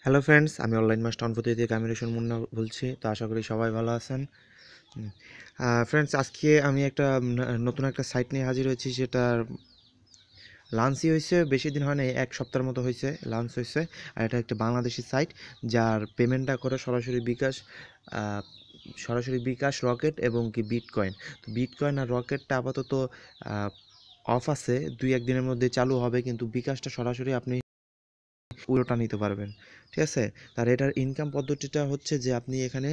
Hello friends, আমি online master অনপতি থেকে কামিরেশন মুন্না বলছি। তো আশা করি সবাই ভালো আছেন। ফ্রেন্ডস, আজকে আমি একটা নতুন একটা সাইট নিয়ে হাজির হয়েছি। সেটার লঞ্চই হয়েছে, বেশি দিন হয় না, এক সপ্তাহের মতো হয়েছে লঞ্চ হয়েছে। আর এটা একটা বাংলাদেশি সাইট, যার পেমেন্টটা করে আহ, সরাসরি বিকাশ, রকেট এবং কি বিটকয়েন। তো বিটকয়েন আর রকেটটা আপাতত অফ আছে, 2-1 দিনের মধ্যে চালু হবে, কিন্তু বিকাশটা সরাসরি আপনি পুরোটা নিতে পারবেন। ঠিক আছে? তার এটার ইনকাম পদ্ধতিটা হচ্ছে যে আপনি এখানে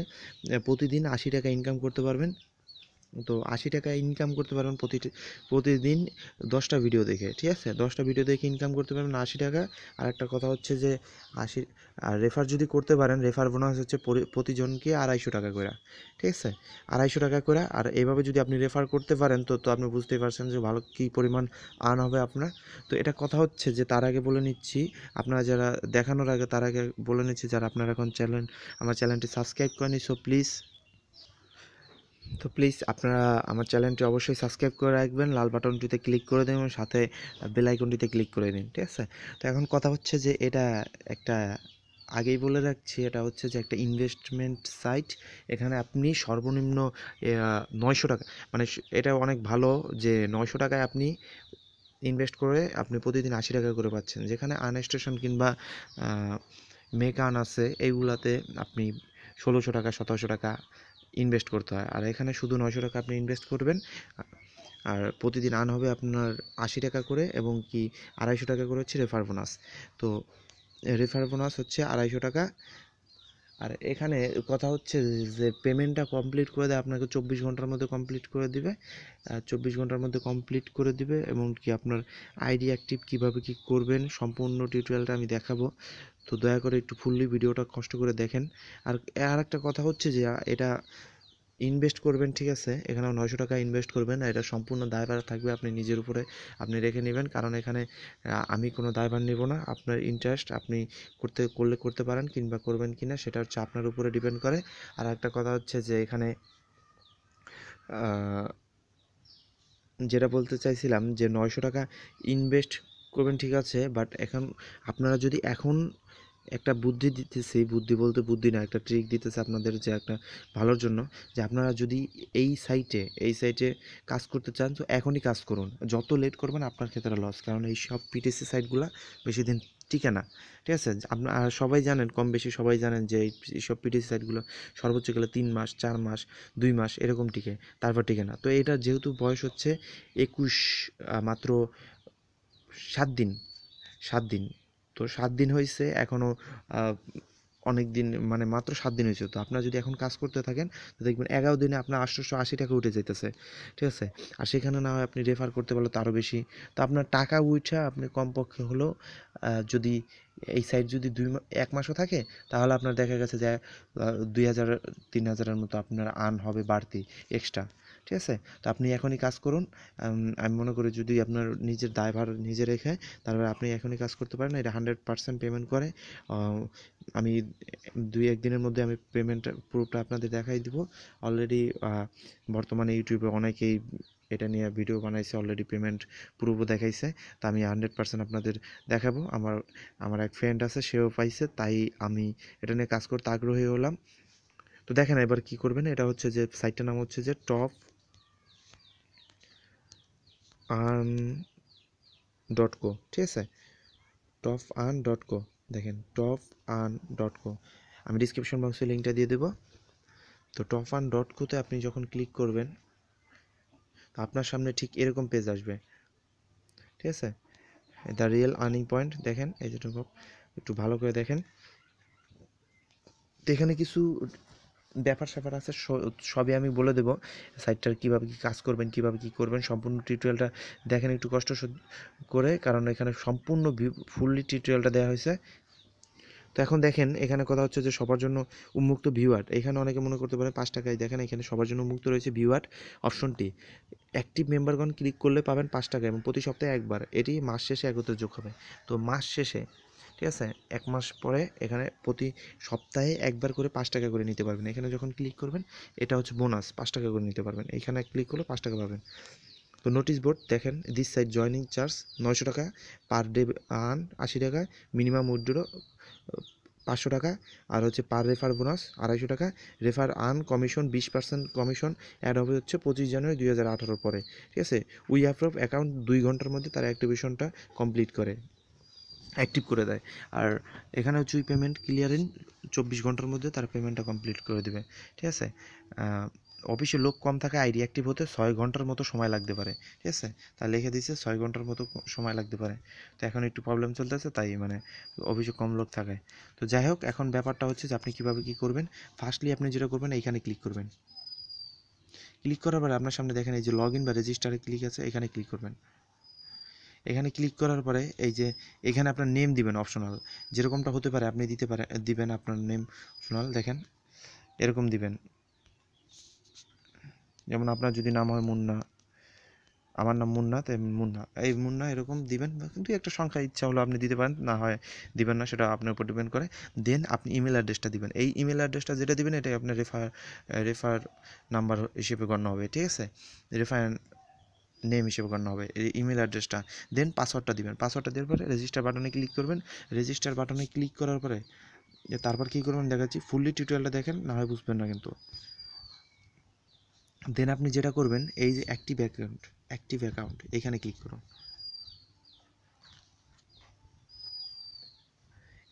প্রতিদিন 80 টাকা ইনকাম করতে পারবেন। তো 80 টাকা ইনকাম করতে পারবেন প্রতিদিন 10টা ভিডিও দেখে। ঠিক আছে? 10টা ভিডিও দেখে ইনকাম করতে পারবেন 80 টাকা। আর একটা কথা হচ্ছে যে 80 আর রেফার যদি করতে পারেন, রেফার বোনাস হচ্ছে প্রতিজনকে 250 টাকা করে। ঠিক আছে? 250 টাকা করে। আর এভাবে যদি আপনি রেফার করতে পারেন, তো আপনি বুঝতেই পারছেন যে ভালো কী পরিমাণ আর্ন হবে আপনার। তো এটা কথা হচ্ছে যে তার আগে বলে নিচ্ছি, আপনারা যারা দেখানোর আগে তার আগে বলে নিচ্ছি, যারা আপনারা এখন আমার চ্যানেলটি সাবস্ক্রাইব করেনি, প্লিজ আপনারা আমার চ্যানেলটি অবশ্যই সাবস্ক্রাইব করে রাখবেন, লাল বাটনটিতে ক্লিক করে দিন এবং সাথে বেল আইকনটিতে ক্লিক করে দিন। ঠিক আছে? তো এখন কথা হচ্ছে যে এটা একটা, আগেই বলে রাখছি, এটা হচ্ছে যে একটা ইনভেস্টমেন্ট সাইট। এখানে আপনি সর্বনিম্ন 900 টাকা, মানে এটা অনেক ভালো যে 900 টাকায় আপনি ইনভেস্ট করে আপনি প্রতিদিন 80 টাকা করে পাচ্ছেন। যেখানে আনস্টেশন কিংবা মেকান আছে, এইগুলাতে আপনি 1600 টাকা, 1700 টাকা ইনভেস্ট করতে হয়। আর এখানে শুধু 900 টাকা আপনি ইনভেস্ট করবেন, আর প্রতিদিন আর্ন হবে আপনার 80 টাকা করে, এবং কি 250 টাকা করে হচ্ছে রেফার বোনাস। তো রেফার বোনাস হচ্ছে 250 টাকা। আর এখানে কথা হচ্ছে যে পেমেন্টটা কমপ্লিট করে দেয় আপনাকে 24 ঘন্টার মধ্যে কমপ্লিট করে দিবে। 24 ঘন্টার মধ্যে কমপ্লিট করে দিবে, এবং কি আপনার আইডি অ্যাক্টিভ কীভাবে কী করবেন সম্পূর্ণ টিউটোরিয়ালটা আমি দেখাবো। তো দয়া করে একটু ফুললি ভিডিওটা কষ্ট করে দেখেন। আর একটা কথা হচ্ছে যে এটা ইনভেস্ট করবেন, ঠিক আছে? এখানে 900 টাকা ইনভেস্ট করবেন, এটা সম্পূর্ণ দায়ভার থাকবে আপনি নিজের উপরে, আপনি রেখে নেবেন। কারণ এখানে আমি কোনো দায়ভার নেব না। আপনার ইন্টারেস্ট আপনি করতে পারেন, কিংবা করবেন কিনা সেটা হচ্ছে আপনার উপরে ডিপেন্ড করে। আর একটা কথা হচ্ছে যে এখানে যেটা বলতে চাইছিলাম যে 900 টাকা ইনভেস্ট করবেন, ঠিক আছে, বাট এখন আপনারা যদি এখন একটা বুদ্ধি দিতেছি, বুদ্ধি বলতে বুদ্ধি না, একটা ট্রিক দিতেছে আপনাদের, যে একটা ভালোর জন্য, যে আপনারা যদি এই সাইটে কাজ করতে চান, তো এখনই কাজ করুন। যত লেট করবেন আপনার ক্ষেত্রে লস, কারণ এই সব পিটিসি সাইটগুলো বেশি দিন টিকে না। ঠিক আছে? আপনারা সবাই জানেন, কম বেশি সবাই জানেন যে এইসব পিটিসি সাইটগুলো সর্বোচ্চ গেলে 3 মাস, 4 মাস, 2 মাস এরকম টিকে, তারপর টিকে না। তো এটা যেহেতু বয়স হচ্ছে 21, মাত্র 7 দিন, 7 দিন, তো 7 দিন হয়েছে এখনও, অনেক দিন, মানে মাত্র 7 দিন হয়েছে। তো আপনারা যদি এখন কাজ করতে থাকেন, তো দেখবেন 11 দিনে আপনার 880 টাকা উঠে যেতেছে। ঠিক আছে? আর সেখানে না হয় আপনি রেফার করতে পারলে তো আরও বেশি। তো আপনার টাকা উঠা আপনি কমপক্ষে হলেও, যদি এই সাইট যদি 1 মাসও থাকে, তাহলে আপনার দেখা গেছে যে 2000, 3000-এর মতো আপনার আর্ন হবে বাড়তি, এক্সট্রা। ঠিক আছে? তো আপনি এখনই কাজ করুন। আমি মনে করি যদি আপনার নিজের দায়ভার নিজে রেখে, তারপরে আপনি এখনই কাজ করতে পারেন। এটা 100% পেমেন্ট করে। আমি 2-1 দিনের মধ্যে আমি পেমেন্টটা পুরোটা আপনাদের দেখাই দিব। অলরেডি বর্তমানে ইউটিউবে অনেকেই এটা নিয়ে ভিডিও বানাইছে, অলরেডি পেমেন্ট প্রুফও দেখাইছে। তো আমি 100% আপনাদের দেখাবো। আমার এক ফ্রেন্ড আছে, সেও পাইছে, তাই আমি এটা নিয়ে কাজ করতে আগ্রহী হলাম। তো দেখেন এবার কি করবেন। এটা হচ্ছে যে সাইটটার নাম হচ্ছে যে টপ আর্ন ডট কো। ঠিক আছে? Top earn dot co. দেখেন, টপ আর্ন ডট কো। আমি ডিসক্রিপশন বক্সে লিঙ্কটা দিয়ে দেবো। তো টপ আর্ন ডট কোতে আপনি যখন ক্লিক করবেন, তো আপনার সামনে ঠিক এরকম পেজ আসবে। ঠিক আছে? দ্য রিয়েল আর্নিং পয়েন্ট, দেখেন এই যে একটু ভালো করে দেখেন। তো এখানে কিছু ব্যাপার স্যাপার আছে, সবই আমি বলে দেবো। সাইটটার কীভাবে কী কাজ করবেন, কীভাবে কী করবেন, সম্পূর্ণ টিউটোরিয়ালটা দেখেন একটু কষ্ট করে, কারণ এখানে সম্পূর্ণ ফুললি টিউটোরিয়ালটা দেওয়া হয়েছে। তো এখন দেখেন, এখানে কথা হচ্ছে যে সবার জন্য উন্মুক্ত ভিউয়ার। এখানে অনেকে মনে করতে পারে 5 টাকায়, দেখেন এখানে সবার জন্য উন্মুক্ত রয়েছে ভিউয়ার অপশনটি। অ্যাক্টিভ মেম্বারগণ ক্লিক করলে পাবেন 5 টাকা, এবং প্রতি সপ্তাহে একবার, এটি মাস শেষে একত্রে যোগ হবে। তো মাস শেষে, ঠিক আছে, 1 মাস পরে এখানে প্রতি সপ্তাহে একবার করে 5 টাকা করে নিতে পারবেন। এখানে যখন ক্লিক করবেন, এটা হচ্ছে বোনাস, 5 টাকা করে নিতে পারবেন। এখানে ক্লিক করলে 5 টাকা পাবেন। তো নোটিশ বোর্ড দেখেন, দিস সাইট জয়নিং চার্জ 900 টাকা, পার ডে আর্ন 80 টাকা, মিনিমাম উইথড্র 500 টাকা, আর হচ্ছে পার রেফার বোনাস 250 টাকা, refer earn commission 20% commission add হবে হচ্ছে 25 জানুয়ারি 2018 পরে, ঠিক আছে। উই অ্যাপ্রুভ অ্যাকাউন্ট 2 ঘন্টার মধ্যে তার অ্যাক্টিভেশনটা কমপ্লিট করে, অ্যাক্টিভ করে দেয়। আর এখানে হচ্ছে উই পেমেন্ট ক্লিয়ারিং 24 ঘন্টার মধ্যে তার পেমেন্টটা কমপ্লিট করে দেবে, ঠিক আছে। অফিসে লোক কম থাকে, আইডি অ্যাক্টিভ হতে 6 ঘন্টার মতো সময় লাগতে পারে, ঠিক আছে। তা লিখে দিয়েছে 6 ঘন্টার মতো সময় লাগতে পারে। তো এখন একটু প্রবলেম চলতেছে, তাই মানে অফিসে কম লোক থাকে। তো যাই হোক, এখন ব্যাপারটা হচ্ছে যে আপনি কীভাবে কী করবেন। ফার্স্টলি আপনি যেটা করবেন, এইখানে ক্লিক করবেন। ক্লিক করার পরে আপনার সামনে দেখেন এই যে লগ ইন বা রেজিস্টারে ক্লিক আছে, এখানে ক্লিক করবেন। এখানে ক্লিক করার পরে এই যে এখানে আপনার নেম দিবেন অপশনাল, যেরকমটা হতে পারে আপনি দিবেন আপনার নেম অপশনাল, দেখেন এরকম দিবেন। যেমন আপনার যদি নাম হয় মুন্না, আমার নাম মুন্না, তাই মুন্না, এই মুন্না এরকম দিবেন। কিন্তু একটা সংখ্যা ইচ্ছা হলো আপনি দিতে পারেন, না হয় দিবেন না, সেটা আপনার উপর ডিপেন্ড করে। দেন আপনি ইমেল অ্যাড্রেসটা দিবেন। এই ইমেল অ্যাড্রেসটা যেটা দিবেন এটাই আপনার রেফার নাম্বার হিসেবে গণ্য হবে, ঠিক আছে। রেফার নেম হিসেবে গণ্য হবে এই ইমেল অ্যাড্রেসটা। দেন পাসওয়ার্ডটা দিবেন। পাসওয়ার্ডটা দেওয়ার পরে রেজিস্টার বাটনে ক্লিক করবেন। রেজিস্টার বাটনে ক্লিক করার পরে তারপর কী করবেন দেখাচ্ছি, ফুললি টিউটোরিয়ালটা দেখেন, না হয় বুঝবেন না কিন্তু। দেন আপনি যেটা করবেন, এই যে অ্যাক্টিভ অ্যাকাউন্ট এখানে ক্লিক করুন।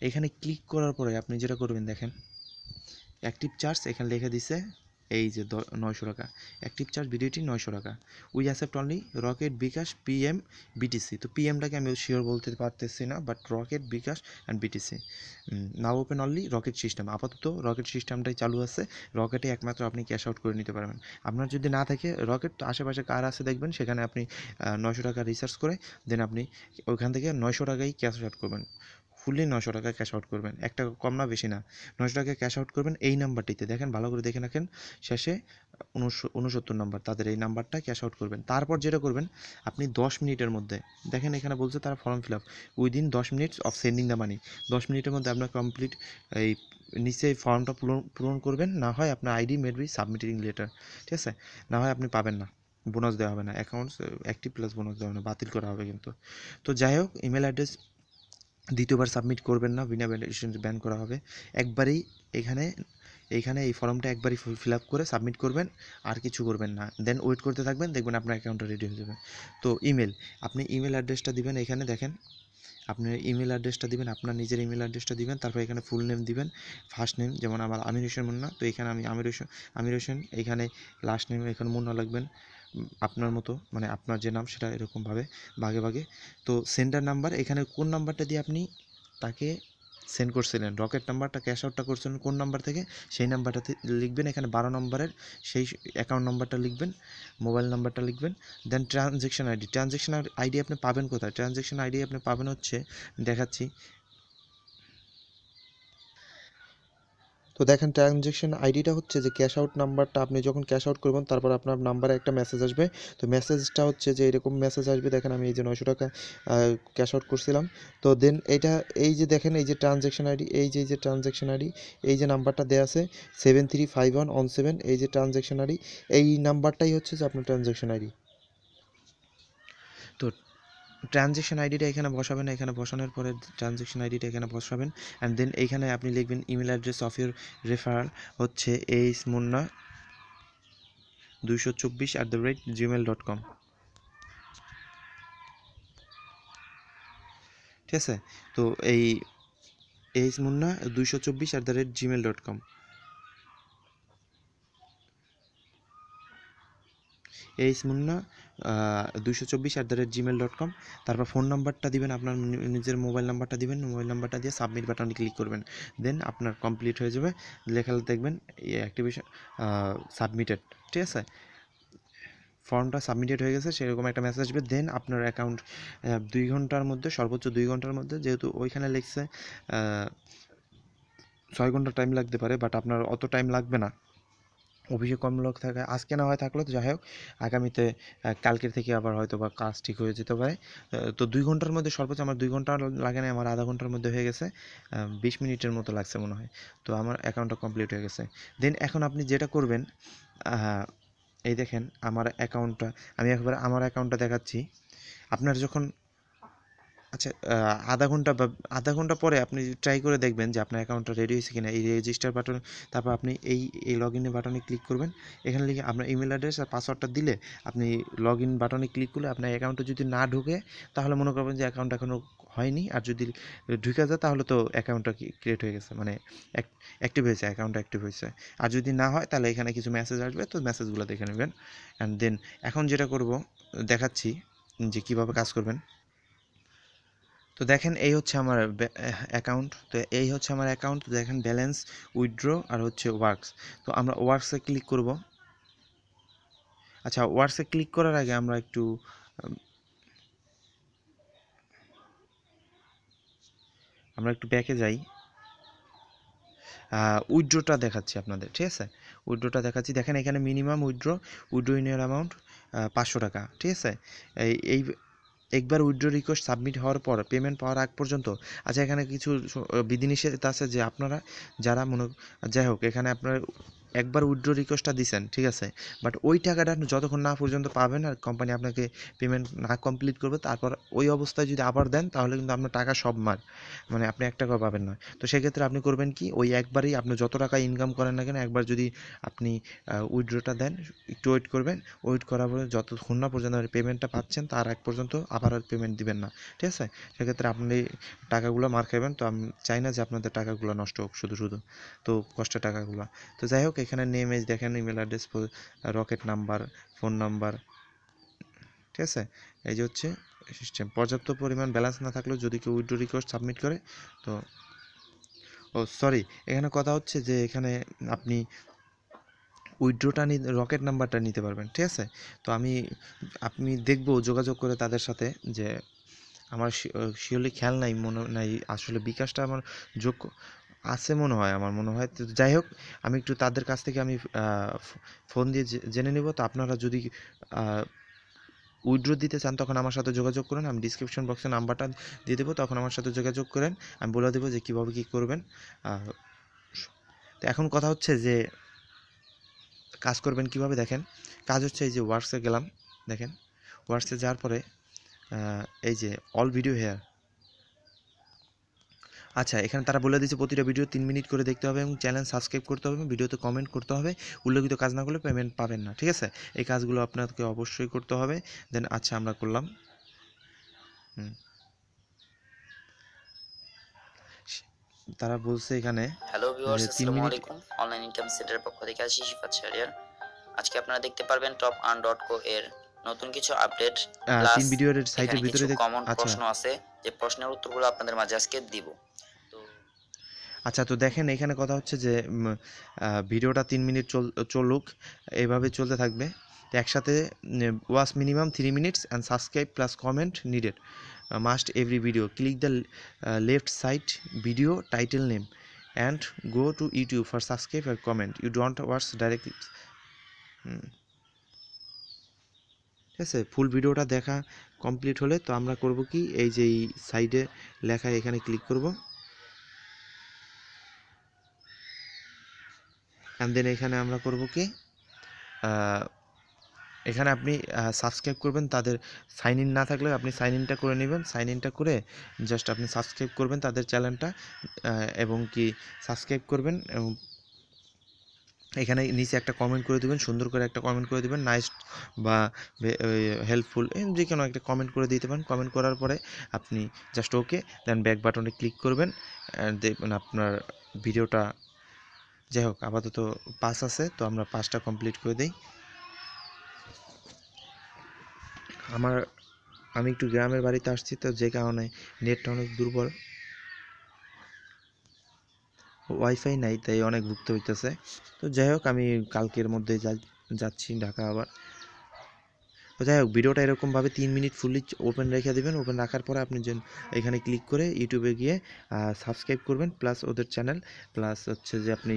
এখানে ক্লিক করার পরে আপনি যেটা করবেন দেখেন, অ্যাক্টিভ চার্জ এখানে লিখে দিছে এই যে 900 টাকা। অ্যাক্টিভ চার্জ ভিডিওটি 900 টাকা। We accept only Rocket, bKash, PM, BTC. তো পিএমটাকে আমি শিওর বলতে পারতেছি না, but Rocket, bKash and BTC. Now open only Rocket system. আপাতত রকেট সিস্টেমটাই চালু আছে, রকেটে একমাত্র আপনি ক্যাশ আউট করে নিতে পারবেন। আপনার যদি না থাকে রকেট, আশেপাশে কার আছে দেখবেন, সেখানে আপনি 900 টাকা রিসার্চ করে দেন আপনি ওইখান থেকে 900 টাকাই ক্যাশ আউট করবেন। ফুললি 900 টাকা ক্যাশ আউট করবেন, 1 টাকা কম না বেশি না। 900 টাকা ক্যাশ আউট করবেন এই নাম্বারটিতে, দেখেন ভালো করে দেখে রাখেন, শেষে 69 নাম্বার, তাদের এই নাম্বারটা ক্যাশ আউট করবেন। তারপর যেটা করবেন, আপনি 10 মিনিটের মধ্যে, দেখেন এখানে বলছে তারা form fill up within 10 minutes of sending the money. 10 মিনিটের মধ্যে আপনার কমপ্লিট এই নিচে এই ফর্মটা পূরণ করবেন, না হয় আপনার ID made be submitting letter, ঠিক আছে। না হয় আপনি পাবেন না, বোনাস দেওয়া হবে না, অ্যাকাউন্টস অ্যাক্টিভ প্লাস বোনাস দেওয়া হবে না, বাতিল করা হবে কিন্তু। তো যাই হোক, ইমেল অ্যাড্রেস দ্বিতীয়বার সাবমিট করবেন না, বিনা ভ্যালিডেশন ব্যান করা হবে। একবারেই এখানে এইখানে এই ফর্মটা একবারই ফিল আপ করে সাবমিট করবেন, আর কিছু করবেন না। দেন ওয়েট করতে থাকবেন, দেখবেন আপনার অ্যাকাউন্টটা রেডি হয়ে যাবে। তো আপনি ইমেল অ্যাড্রেসটা দিবেন, এখানে দেখেন আপনার ইমেল অ্যাড্রেসটা দিবেন, আপনার নিজের ইমেল অ্যাড্রেসটা দিবেন। তারপর এখানে ফুল নেম দিবেন, ফার্স্ট নেম যেমন আমার আমির হোসেন মুন্না, তো এখানে আমি আমির হোসেন। এখানে লাস্ট নেম এখানে মুন্না লাগবেন, আপনার মতো মানে আপনার যে নাম সেটা এরকমভাবে ভাগে ভাগে। তো সেন্ডার নাম্বার, এখানে কোন নাম্বারটা দিয়ে আপনি তাকে সেন্ড করছিলেন, রকেট নাম্বারটা ক্যাশ আউটটা করছিলেন কোন নাম্বার থেকে, সেই নাম্বারটাতে লিখবেন। এখানে 12 নম্বরের সেই অ্যাকাউন্ট নাম্বারটা লিখবেন, মোবাইল নাম্বারটা লিখবেন। দেন ট্রানজ্যাকশন আইডি আপনি পাবেন কোথায়? ট্রানজ্যাকশন আইডি আপনি পাবেন হচ্ছে, দেখাচ্ছি। তো দেখেন ট্রানজ্যাকশন আইডিটা হচ্ছে যে ক্যাশ আউট নাম্বারটা, আপনি যখন ক্যাশ আউট করবেন তারপর আপনার নাম্বারে একটা মেসেজ আসবে। তো মেসেজটা হচ্ছে যে এরকম মেসেজ আসবে, দেখেন আমি এই যে 900 টাকা ক্যাশ আউট করছিলাম। তো দেন এইটা, এই যে দেখেন এই যে ট্রানজ্যাকশন আইডি, এই যে ট্রানজ্যাকশন আইডি, এই যে নাম্বারটা দেওয়া আছে 735117, এই যে ট্রানজ্যাকশন আইডি, এই নাম্বারটাই হচ্ছে যে আপনার ট্রানজ্যাকশন আইডি। তো ট্রানজ্যাকশন আইডিটা এখানে বসাবেন, এখানে বসানোর পরে ট্রানজ্যাকশন আইডিটা এখানে বসাবেন। অ্যান্ড দেন এইখানে আপনি লিখবেন email address of your referral হচ্ছে মুন্না 224@gmail.com, ঠিক আছে। তো এই মুন্না 224@gmail.com, মুন্না 224@gmail.com। তারপর ফোন নাম্বারটা দিবেন, আপনার নিজের মোবাইল নাম্বারটা দিবেন, মোবাইল নাম্বারটা দিয়ে সাবমিট বাটনে ক্লিক করবেন। দেন আপনার কমপ্লিট হয়ে যাবে, লেখা দেখবেন অ্যাক্টিভেশন সাবমিটেড, ঠিক আছে। ফর্মটা সাবমিটেড হয়ে গেছে সেরকম একটা মেসেজ আসবে। দেন আপনার অ্যাকাউন্ট 2 ঘন্টার মধ্যে, সর্বোচ্চ 2 ঘন্টার মধ্যে, যেহেতু ওইখানে লিখছে 6 ঘন্টা টাইম লাগতে পারে, বাট আপনার অত টাইম লাগবে না, অফিসে কম লোক থাকে, আজকে না হয় থাকলো, তো যাই হোক আগামীতে কালকের থেকে আবার হয়তো বা কাজ ঠিক হয়ে যেতে পারে। তো 2 ঘন্টার মধ্যে সর্বোচ্চ, আমার 2 ঘন্টা লাগে না, আমার আধা ঘন্টার মধ্যে হয়ে গেছে, 20 মিনিটের মতো লাগছে মনে হয়। তো আমার অ্যাকাউন্টটা কমপ্লিট হয়ে গেছে। দেন এখন আপনি যেটা করবেন, এই দেখেন আমার অ্যাকাউন্টটা, আমি একবার আমার অ্যাকাউন্টটা দেখাচ্ছি। আপনার যখন আচ্ছা, আধা ঘন্টা পরে আপনি ট্রাই করে দেখবেন যে আপনার অ্যাকাউন্টটা রেডি হয়েছে কিনা। এই রেজিস্টার বাটন, তারপর আপনি এই লগ ইনের বাটনে ক্লিক করবেন। এখানে লিখে আপনার ইমেল অ্যাড্রেস আর পাসওয়ার্ডটা দিলে আপনি লগ ইন বাটনে ক্লিক করলে আপনার অ্যাকাউন্টে যদি না ঢোকে তাহলে মনে করবেন যে অ্যাকাউন্ট এখনও হয়নি, আর যদি ঢুকে যায় তাহলে তো অ্যাকাউন্টটা ক্রিয়েট হয়ে গেছে, মানে অ্যাক্টিভ হয়েছে, অ্যাকাউন্টটা অ্যাক্টিভ হয়েছে। আর যদি না হয় তাহলে এখানে কিছু মেসেজ আসবে, তো মেসেজগুলো দেখে নেবেন। অ্যান্ড দেন এখন যেটা করব দেখাচ্ছি যে কীভাবে কাজ করবেন। তো দেখেন এই হচ্ছে আমার অ্যাকাউন্ট, তো এই হচ্ছে আমার অ্যাকাউন্ট। তো দেখেন ব্যালেন্স, উইথড্র আর হচ্ছে ওয়ার্কস। তো আমরা ওয়ার্কসে ক্লিক করব। আচ্ছা, ওয়ার্কসে ক্লিক করার আগে আমরা একটু ব্যাকে যাই। উইথড্রটা দেখাচ্ছি আপনাদের, ঠিক আছে? উইথড্রটা দেখাচ্ছি। দেখেন এখানে minimum withdraw in year amount 500 টাকা, ঠিক আছে? এই একবার উইথড্র রিকোয়েস্ট সাবমিট হওয়ার পর পেমেন্ট পাওয়ার আগ পর্যন্ত। আচ্ছা, এখানে কিছু বিধিনিষেধ আছে যে আপনারা যারা যাই হোক, এখানে আপনার একবার উইথড্র রিকোয়েস্টটা দিছেন, ঠিক আছে, বাট ওই টাকাটা যতক্ষণ না পর্যন্ত পাবেন আর কোম্পানি আপনাকে পেমেন্ট না কমপ্লিট করবে, তারপর ওই অবস্থায় যদি আবার দেন তাহলে কিন্তু আপনার টাকা সব মানে আপনি 1 টাকাও পাবেন না। তো সেক্ষেত্রে আপনি করবেন কি, ওই একবারই আপনি যত টাকা ইনকাম করেন না কেন, একবার যদি আপনি উইথড্রটা দেন, একটু ওয়েট করবেন। ওয়েট করার পরে যতক্ষণ না পর্যন্ত পেমেন্টটা পাচ্ছেন তার আগ পর্যন্ত আবার আর পেমেন্ট দিবেন না, ঠিক আছে? সেক্ষেত্রে আপনি টাকাগুলো মার খাবেন। তো আমি চাই না যে আপনাদের টাকাগুলো নষ্ট হোক শুধু শুধু, তো কষ্টের টাকাগুলো। তো যাই হোক, এখানে নেম এজ দেখেন, email address, rocket number, phone number, ঠিক আছে? এই যে হচ্ছে সিস্টেম। পর্যাপ্ত পরিমাণ ব্যালেন্স না থাকলেও যদি কেউ উইথড্র রিকোয়েস্ট সাবমিট করে, তো সরি, এখানে কথা হচ্ছে যে এখানে আপনি উইথড্রটা রকেট নাম্বারটা নিতে পারবেন, ঠিক আছে? তো আপনি দেখবো যোগাযোগ করে তাদের সাথে, যে আমার শিওরলি খেয়াল নাই, মনে নাই আসলে বিকাশটা আমার যোগ আছে মনে হয়, আমার মনে হয়। তো যাই হোক, আমি একটু তাদের কাছ থেকে আমি ফোন দিয়ে জেনে নেব। তো আপনারা যদি উইথড্র দিতে চান তখন আমার সাথে যোগাযোগ করুন। আমি ডিসক্রিপশন বক্সে নাম্বারটা দিয়ে দেবো, তখন আমার সাথে যোগাযোগ করেন। আমি বলে দেবো যে কীভাবে কী করবেন। তো এখন কথা হচ্ছে যে কাজ করবেন কিভাবে। দেখেন, কাজ হচ্ছে এই যে ওয়ার্কসে গেলাম, দেখেন ওয়ার্কসে যাওয়ার পরে এই যে অল ভিডিও হেয়ার। আচ্ছা, এখানে তারা বলে দিয়েছে প্রতিটা ভিডিও 3 মিনিট করে দেখতে হবে এবং চ্যানেল সাবস্ক্রাইব করতে হবে, ভিডিওতে কমেন্ট করতে হবে, উল্লেখিত কাজ না করলে পেমেন্ট পাবেন না, ঠিক আছে? এই কাজগুলো আপনাকে অবশ্যই করতে হবে। দেন আচ্ছা, আমরা করলাম। তারা বলছে এখানে হ্যালো ভিউয়ার্স, 3 আসসালামু মিনিট। আলাইকুম। অনলাইন ইনকাম সেন্টারের পক্ষ থেকে আছি শিফাত শাহরিয়ার। আজকে আপনারা দেখতে পারবেন টপ আর্ন ডট কো এর নতুন কিছু আপডেট, 3 প্লাস ভিডিওর সাইটের এখানে কিছু ভিতরে কমন আচ্ছা প্রশ্ন আছে, যে প্রশ্নের উত্তরগুলো আপনাদের মাঝে আজকে দিব। তো আচ্ছা, তো দেখেন এখানে কথা হচ্ছে যে ভিডিওটা 3 মিনিট চলুক, এইভাবে চলতে থাকবে। তো একসাথে watch minimum 3 minutes and subscribe plus comment needed must every video, click the left side video title name and go to YouTube for subscribe আর comment, you don't watch directly. ঠিক আছে, ফুল ভিডিওটা দেখা কমপ্লিট হলে তো আমরা করব কি, এই যে এই সাইডে লেখা এখানে ক্লিক করব, অ্যান্ড দেন এখানে আমরা করব কি, এখানে আপনি সাবস্ক্রাইব করবেন। তাদের সাইন ইন না থাকলে আপনি সাইন ইনটা করে নেবেন। সাইন ইনটা করে জাস্ট আপনি সাবস্ক্রাইব করবেন তাদের চ্যানেলটা, এবং কি সাবস্ক্রাইব করবেন, এবং এখানে নিচে একটা কমেন্ট করে দেবেন, সুন্দর করে একটা কমেন্ট করে দেবেন, নাইস বা হেল্পফুল, যে কোনো একটা কমেন্ট করে দিতে পারেন। কমেন্ট করার পরে আপনি জাস্ট ওকে, দেন ব্যাক বাটনে ক্লিক করবেন, দেখবেন আপনার ভিডিওটা, যাই হোক আপাতত 5 আছে, তো আমরা 5টা কমপ্লিট করে দিই। আমি একটু গ্রামের বাড়িতে আসছি, তো যে কারণে নেটটা অনেক দুর্বল, ওয়াইফাই নাই, তাই অনেক ভুগতে হইতেছে। তো যাই হোক, আমি কালকের মধ্যে যাচ্ছি ঢাকা আবার। তো যাই হোক, ভিডিওটা এরকমভাবে 3 মিনিট ফুললি ওপেন রেখে দেবেন। ওপেন রাখার পরে আপনি যে এখানে ক্লিক করে ইউটিউবে গিয়ে সাবস্ক্রাইব করবেন, প্লাস ওদের চ্যানেল, প্লাস হচ্ছে যে আপনি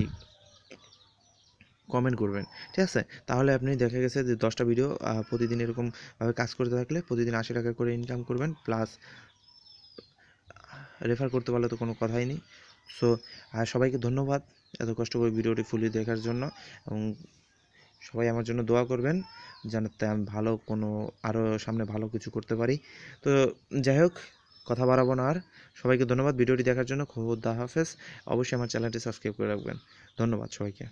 কমেন্ট করবেন, ঠিক আছে? তাহলে আপনি দেখা গেছে যে 10টা ভিডিও প্রতিদিন এরকমভাবে কাজ করতে থাকলে প্রতিদিন 80 টাকা করে ইনকাম করবেন, প্লাস রেফার করতে পারলে তো কোনো কথাই নেই। সো সবাইকে ধন্যবাদ এত কষ্ট করে ভিডিওটি ফুলি দেখার জন্য, এবং সবাই আমার জন্য দোয়া করবেন যাতে আমি ভালো কোনো আরও সামনে ভালো কিছু করতে পারি। তো যাই হোক, কথা বাড়াবো না আর। সবাইকে ধন্যবাদ ভিডিওটি দেখার জন্য। খোদা হাফেজ। অবশ্যই আমার চ্যানেলটি সাবস্ক্রাইব করে রাখবেন। ধন্যবাদ সবাইকে।